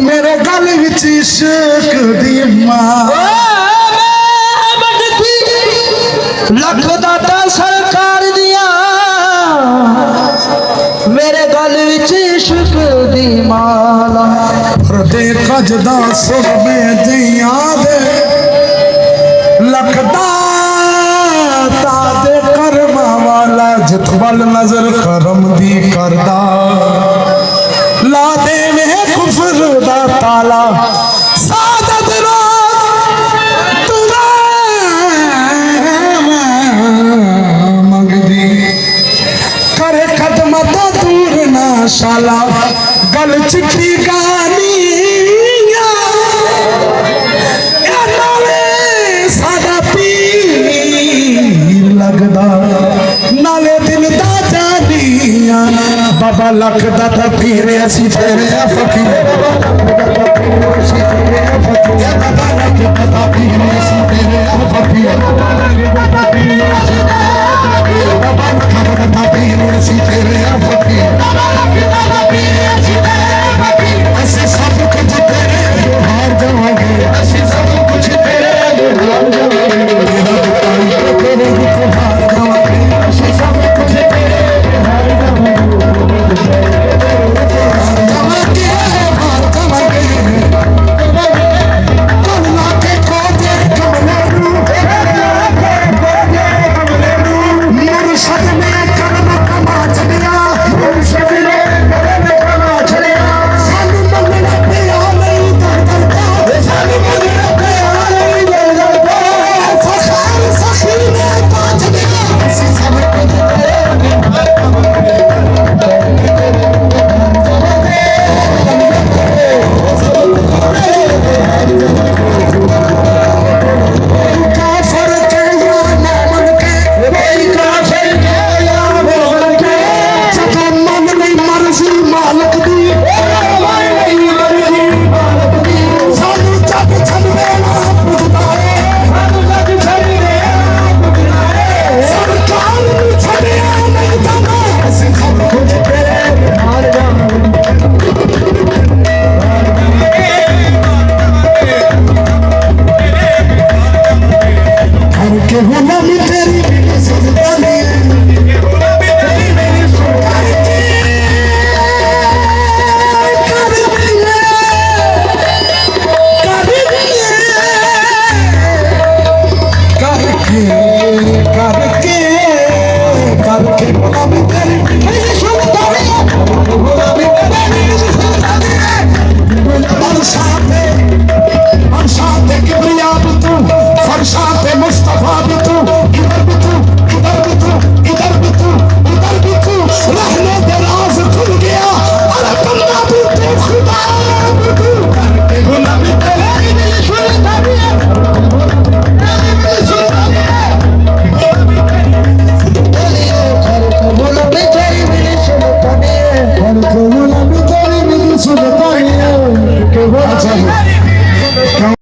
मेरे गल विच इश्क दी मां लख दाता सरकार दिया मेरे गल विच इश्क दी माला दे कजदा सुख में दिया दे लखदा तादे करमा वाला जित बल नजर करम दी करदा ला दे में कुफर दा ताला सादत रोज मंगदी करे कदम तो दूर ना शाला गल चिट्ठी गानी साडा पीर लगदा नाले दिल दा जानिया बाबा लखदा ता पीर असी तेरे फकीर बाबा लखदा ता पीर असी तेरे फकीर बाबा लखदा ता पीर असी तेरे फकीर